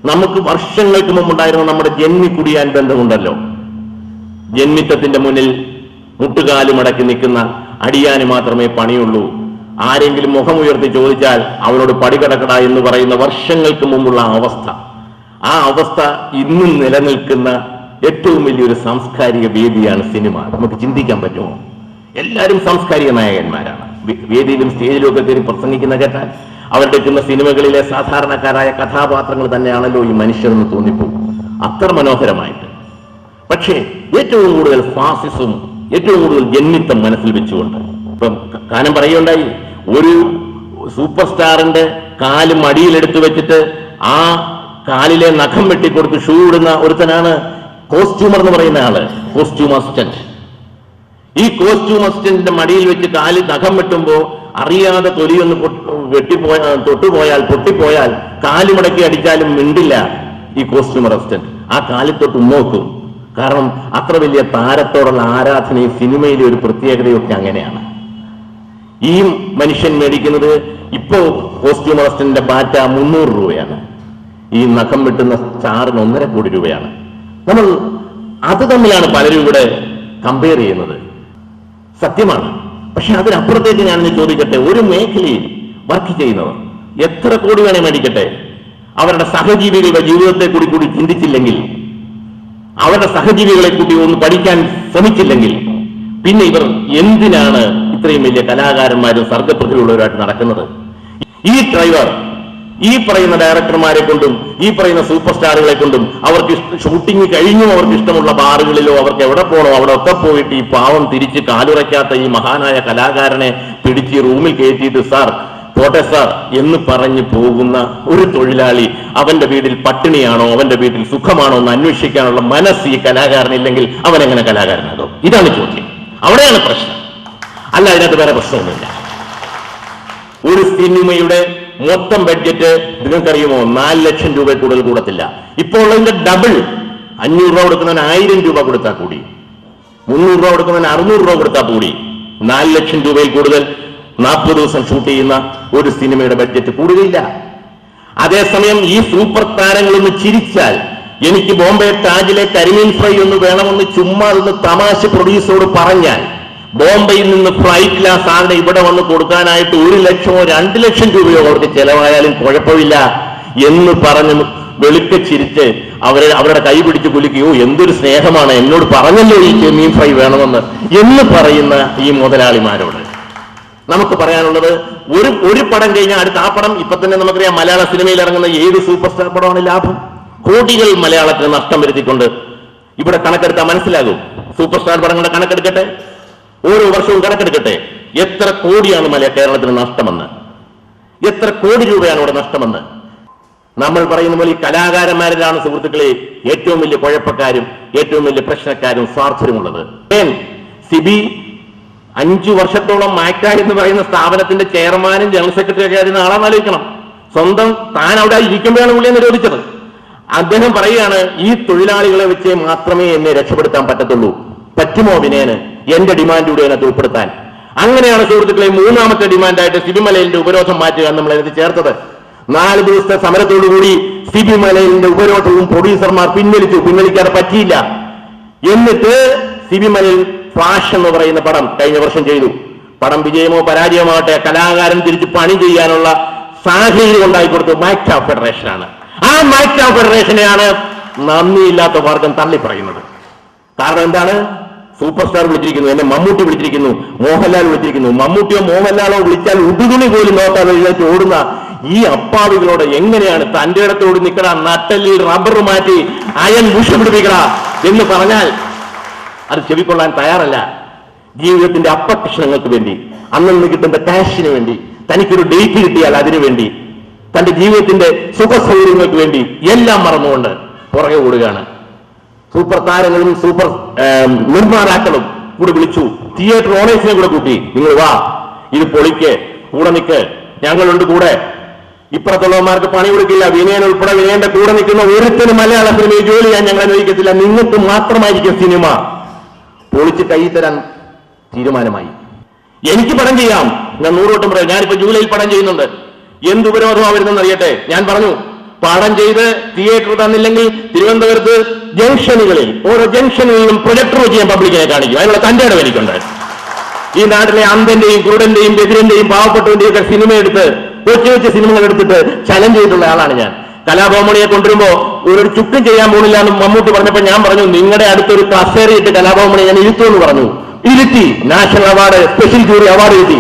നമുക്ക് വർഷങ്ങൾക്ക് മുമ്പുണ്ടായിരുന്ന നമ്മുടെ ജന്മിക്കുടിയാൻ ബന്ധമുണ്ടല്ലോ. ജന്മിത്വത്തിന്റെ മുന്നിൽ മുട്ടുകാല് മടക്കി നിൽക്കുന്ന അടിയാന് മാത്രമേ പണിയുള്ളൂ. ആരെങ്കിലും മുഖമുയർത്തി ചോദിച്ചാൽ അവനോട് പടികടക്കട എന്ന് പറയുന്ന വർഷങ്ങൾക്ക് മുമ്പുള്ള അവസ്ഥ, ആ അവസ്ഥ ഇന്നും നിലനിൽക്കുന്ന ഏറ്റവും വലിയൊരു സാംസ്കാരിക വേദിയാണ് സിനിമ. നമുക്ക് ചിന്തിക്കാൻ പറ്റുമോ? എല്ലാവരും സാംസ്കാരിക നായകന്മാരാണ്. വേദിയിലും സ്റ്റേജിലും ഒക്കെ കയറി പ്രസംഗിക്കുന്ന കേട്ടാൽ അവരെടുക്കുന്ന സിനിമകളിലെ സാധാരണക്കാരായ കഥാപാത്രങ്ങൾ തന്നെയാണല്ലോ ഈ മനുഷ്യരെന്ന് തോന്നിപ്പോകും, അത്ര മനോഹരമായിട്ട്. പക്ഷേ ഏറ്റവും കൂടുതൽ ഫാസിസവും ഏറ്റവും കൂടുതൽ ജന്മിത്വം മനസ്സിൽ വെച്ചുകൊണ്ട് ഇപ്പം കാനം പറയുകയുണ്ടായി, ഒരു സൂപ്പർ സ്റ്റാറിന്റെ കാല് മടിയിലെടുത്ത് വെച്ചിട്ട് ആ കാലിലെ നഖം വെട്ടിക്കൊടുത്ത് ഷൂ ഇടുന്ന ഒരുത്തനാണ് കോസ്റ്റ്യൂമർ എന്ന് പറയുന്ന ആള്, കോസ്റ്റ്യൂം അസിസ്റ്റന്റ്. ഈ കോസ്റ്റ്യൂം അസിസ്റ്റന്റിന്റെ മടിയിൽ വെച്ച് കാലിൽ നഖം വെട്ടുമ്പോ അറിയാതെ തൊലിയൊന്ന് തൊട്ടുപോയാൽ പൊട്ടിപ്പോയാൽ കാല് മുടക്കി അടിച്ചാലും മിണ്ടില്ല ഈ കോസ്റ്റ്യൂമർ അസിസ്റ്റന്റ്. ആ കാലിൽ തൊട്ട് ഉമ്മോക്കും. കാരണം അത്ര വലിയ താരത്തോടുള്ള ആരാധനയും സിനിമയിലെ ഒരു പ്രത്യേകതയൊക്കെ അങ്ങനെയാണ്. ഈ മനുഷ്യൻ മേടിക്കുന്നത് ഇപ്പോ കോസ്റ്റ്യൂമർ അസിസ്റ്റന്റിന്റെ ബാറ്റ 300 രൂപയാണ്. ഈ നഖം വെട്ടുന്ന ചാറിന് 1.5 കോടി രൂപയാണ്. നമ്മൾ അത് തമ്മിലാണ് പലരും ഇവിടെ കമ്പയർ ചെയ്യുന്നത്. സത്യമാണ്. പക്ഷെ അതിനപ്പുറത്തേക്ക് ഞാനൊന്ന് ചോദിക്കട്ടെ, ഒരു മേഖലയിൽ വർക്ക് ചെയ്യുന്നവർ എത്ര കോടി വേണേ മേടിക്കട്ടെ, അവരുടെ സഹജീവികളുടെ ജീവിതത്തെ കൂടി ചിന്തിച്ചില്ലെങ്കിൽ, അവരുടെ സഹജീവികളെ കൂടി ഒന്ന് പഠിക്കാൻ ശ്രമിച്ചില്ലെങ്കിൽ, പിന്നെ ഇവർ എന്തിനാണ് ഇത്രയും വലിയ കലാകാരന്മാരും സർഗപ്രതിഭയുള്ളവരായിട്ട് നടക്കുന്നത്? ഈ ഡ്രൈവർ ഈ പറയുന്ന ഡയറക്ടർമാരെ കൊണ്ടും ഈ പറയുന്ന സൂപ്പർ സ്റ്റാറുകളെ കൊണ്ടും അവർക്ക് ഷൂട്ടിംഗ് കഴിഞ്ഞും അവർക്ക് ഇഷ്ടമുള്ള ബാറുകളിലോ അവർക്ക് എവിടെ പോകണോ അവിടെ ഒക്കെ പോയിട്ട് ഈ പാവം തിരിച്ച് കാലുറയ്ക്കാത്ത ഈ മഹാനായ കലാകാരനെ പിടിച്ച് റൂമിൽ കയറ്റിയിട്ട് സാർ പോട്ടെ സാർ എന്ന് പറഞ്ഞു പോകുന്ന ഒരു തൊഴിലാളി അവന്റെ വീട്ടിൽ പട്ടിണിയാണോ അവന്റെ വീട്ടിൽ സുഖമാണോ എന്ന് അന്വേഷിക്കാനുള്ള മനസ്സ് ഈ കലാകാരനില്ലെങ്കിൽ അവൻ എങ്ങനെ കലാകാരനാകും? ഇതാണ് ചോദ്യം. അവിടെയാണ് പ്രശ്നം. അല്ല, അതിനകത്ത് വേറെ പ്രശ്നമൊന്നുമില്ല. ഒരു സിനിമയുടെ മൊത്തം ബഡ്ജറ്റ് നിങ്ങൾക്കറിയുമോ 4 ലക്ഷം രൂപ കൂടുതൽ കൂടത്തില്ല. ഇപ്പോൾ ഉള്ളതിന്റെ ഡബിൾ. 500 രൂപ കൊടുക്കുന്നവന് 1000 രൂപ കൊടുത്താൽ കൂടി, 300 രൂപ കൊടുക്കുന്നവന് 600 രൂപ കൊടുത്താൽ കൂടി 4 ലക്ഷം രൂപയിൽ കൂടുതൽ 40 ദിവസം ഷൂട്ട് ചെയ്യുന്ന ഒരു സിനിമയുടെ ബഡ്ജറ്റ് കൂടുകയില്ല. അതേസമയം ഈ സൂപ്പർ താരങ്ങളൊന്ന് ചിരിച്ചാൽ, എനിക്ക് ബോംബെ താജിലെ കരിമീൻ ഫ്രൈ ഒന്ന് വേണമെന്ന് ചുമ്മാ ഒന്ന് തമാശ പ്രൊഡ്യൂസറോട് പറഞ്ഞാൽ ബോംബെയിൽ നിന്ന് ഫ്ലൈറ്റിൽ ആ സാധനം ഇവിടെ വന്ന് കൊടുക്കാനായിട്ട് 1 ലക്ഷമോ 2 ലക്ഷം രൂപയോ അവർക്ക് ചെലവായാലും കുഴപ്പമില്ല എന്ന് പറഞ്ഞ് വെളുക്കെ ചിരിച്ച് അവരുടെ കൈ പിടിച്ച് കുലുക്കുകയോ എന്തൊരു സ്നേഹമാണ്, എന്നോട് പറഞ്ഞല്ലോ ഈ ചെമ്മീൻ ഫ്രൈ വേണമെന്ന് എന്ന് പറയുന്ന ഈ മുതലാളിമാരോട് നമുക്ക് പറയാനുള്ളത്, ഒരു പടം കഴിഞ്ഞാൽ അടുത്ത ആ പടം. ഇപ്പൊ തന്നെ നമുക്കറിയാം, മലയാള സിനിമയിൽ ഇറങ്ങുന്ന ഏത് സൂപ്പർ സ്റ്റാർ പടമാണ് ലാഭം? കോടികൾ മലയാളത്തിന് നഷ്ടം വരുത്തിക്കൊണ്ട് ഇവിടെ കണക്കെടുത്താൽ മനസ്സിലാകും. സൂപ്പർ സ്റ്റാർ പടങ്ങളുടെ കണക്കെടുക്കട്ടെ, ഓരോ വർഷവും കണക്കെടുക്കട്ടെ, എത്ര കോടിയാണ് കേരളത്തിന് നഷ്ടമെന്ന്, എത്ര കോടി രൂപയാണ് ഇവിടെ നഷ്ടമെന്ന്. നമ്മൾ പറയുന്ന പോലെ ഈ കലാകാരന്മാരിലാണ് സുഹൃത്തുക്കളെ ഏറ്റവും വലിയ കുഴപ്പക്കാരും ഏറ്റവും വലിയ പ്രശ്നക്കാരും സ്വാർത്ഥരുമുള്ളത്. സിബി 5 വർഷത്തോളം മാക്ട എന്ന് പറയുന്ന സ്ഥാപനത്തിന്റെ ചെയർമാനും ജനറൽ സെക്രട്ടറി ഒക്കെ ആയിരുന്ന ആളാന്ന് ആലോചിക്കണം. സ്വന്തം താൻ അവിടെ ഇരിക്കുമ്പോഴാണ് പുള്ളിയെ നിരോധിച്ചത്. അദ്ദേഹം പറയുകയാണ്, ഈ തൊഴിലാളികളെ വെച്ച് മാത്രമേ എന്നെ രക്ഷപ്പെടുത്താൻ പറ്റത്തുള്ളൂ. പറ്റുമോ വിനയന് എന്റെ ഡിമാൻഡ് കൂടി അതിനകത്ത് ഉൾപ്പെടുത്താൻ? അങ്ങനെയാണ് സുഹൃത്തുക്കളെ 3ാമത്തെ ഡിമാൻഡായിട്ട് സിബിമലയിലിന്റെ ഉപരോധം മാറ്റുക നമ്മൾ അതിനകത്ത് ചേർത്തത്. 4 ദിവസത്തെ സമരത്തോടുകൂടി സിബിമലയിലിന്റെ ഉപരോധവും പ്രൊഡ്യൂസർമാർ പിൻവലിക്കാതെ പറ്റിയില്ല. എന്നിട്ട് സിബിമലയിൽ ഫ്ലാഷ് എന്ന് പറയുന്ന പടം കഴിഞ്ഞ വർഷം ചെയ്തു. പടം വിജയമോ പരാജയമാവട്ടെ, കലാകാരൻ തിരിച്ച് പണി ചെയ്യാനുള്ള സാഹചര്യം ഉണ്ടായിക്കൊടുത്തു മാക്ട ഫെഡറേഷനാണ്. ആ മാക്ട ഫെഡറേഷനെയാണ് നന്ദിയില്ലാത്ത വർഗം തള്ളിപ്പറയുന്നത്. കാരണം എന്താണ്? സൂപ്പർ സ്റ്റാർ വിളിച്ചിരിക്കുന്നു, എന്നെ മമ്മൂട്ടി വിളിച്ചിരിക്കുന്നു, മോഹൻലാൽ വിളിച്ചിരിക്കുന്നു. മമ്മൂട്ടിയോ മോഹൻലാലോ വിളിച്ചാൽ ഉടുതുണി പോലും നോക്കാതെ എഴുന്നേറ്റ് ഓടുന്ന ഈ അപ്പാവികളോട് എങ്ങനെയാണ് തന്റെ ഇടത്തോട് നിൽക്കണ, നട്ടലിൽ റബ്ബർ മാറ്റി അയൻ മുഷ പിടിപ്പിക്കണ എന്ന് പറഞ്ഞാൽ അത് ചെവിക്കൊള്ളാൻ തയ്യാറല്ല. ജീവിതത്തിന്റെ അപ്പകൃഷ്ണങ്ങൾക്ക് വേണ്ടി, അന്നു കിട്ടുന്ന കാശിന് വേണ്ടി, തനിക്കൊരു ഡേറ്റ് കിട്ടിയാൽ അതിനു വേണ്ടി, തന്റെ ജീവിതത്തിന്റെ സുഖ സൗകര്യങ്ങൾക്ക് വേണ്ടി എല്ലാം മറന്നുകൊണ്ട് പുറകെ ഓടുകയാണ്. സൂപ്പർ താരങ്ങളും സൂപ്പർ നിർമ്മാതാക്കളും കൂടെ വിളിച്ചു, തിയേറ്റർ ഓണേഴ്സിനെ കൂടെ കൂട്ടി, നിങ്ങൾ വാ, ഇത് പൊളിക്ക്, കൂടെ നിൽക്ക്, ഞങ്ങളുണ്ട് കൂടെ. ഇപ്പുറത്തുള്ളവന്മാർക്ക് പണി കൊടുക്കില്ല. വിനയൻ ഉൾപ്പെടെ വിനയന്റെ കൂടെ നിൽക്കുന്ന ഒരുത്തനും മലയാള സിനിമയിൽ ജോലി ചെയ്യാൻ ഞങ്ങൾ അനുവദിക്കത്തില്ല. നിങ്ങൾക്ക് മാത്രമായിരിക്കും സിനിമ. പൊളിച്ച് കൈ തരാൻ തീരുമാനമായി. എനിക്ക് പടം ചെയ്യാം, ഞാൻ 100 വട്ടം പറയാം. ഞാനിപ്പോ ജൂലൈയിൽ പടം ചെയ്യുന്നുണ്ട്. എന്ത് ഉപരോധമാണ് വരുന്നതെന്ന് അറിയട്ടെ. ഞാൻ പറഞ്ഞു, പാഠം ചെയ്ത് തിയേറ്റർ തന്നില്ലെങ്കിൽ തിരുവനന്തപുരത്ത് ജംഗ്ഷനുകളിൽ ഓരോ ജംഗ്ഷനുകളിലും പ്രൊജക്ടർ വെച്ച് ഞാൻ പബ്ലിക്കിനെ കാണിക്കും. അതിനുള്ള തന്റെ ഇടം എനിക്കുണ്ടായിരുന്നു. ഈ നാട്ടിലെ അന്ധന്റെയും കുരുടന്റെയും ബദിരന്റെയും പാവപ്പെട്ടവന്റെയും ഒക്കെ സിനിമ എടുത്ത് കൊച്ചു സിനിമകൾ എടുത്തിട്ട് ചലഞ്ച് ചെയ്തിട്ടുള്ള ആളാണ് ഞാൻ. കലാഭവമണിയെ കൊണ്ടുവരുമ്പോ ഒരു ചുക്കും ചെയ്യാൻ പോണില്ല എന്ന് മമ്മൂട്ടി പറഞ്ഞപ്പോ ഞാൻ പറഞ്ഞു, നിങ്ങളുടെ അടുത്തൊരു കസേരയിട്ട് കലാഭവമണി ഞാൻ ഇരുത്തുമെന്ന് പറഞ്ഞു. ഇരുത്തി. National award, special jury award കിട്ടി.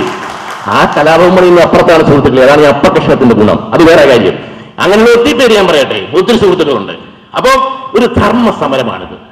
ആ കലാഭവമണി ഇന്ന് അപ്പുറത്താണ് സുഹൃത്തുക്കളെ. അതാണ് ഈ അപ്പകൃഷ്ണത്തിന്റെ ഗുണം. അത് വേറെ കാര്യം. അങ്ങനെയുള്ള ഒത്തിരി പേര് ഞാൻ പറയട്ടെ, ഒത്തിരി സുഹൃത്തുക്കളുണ്ട്. അപ്പോ ഒരു ധർമ്മ സമരമാണിത്.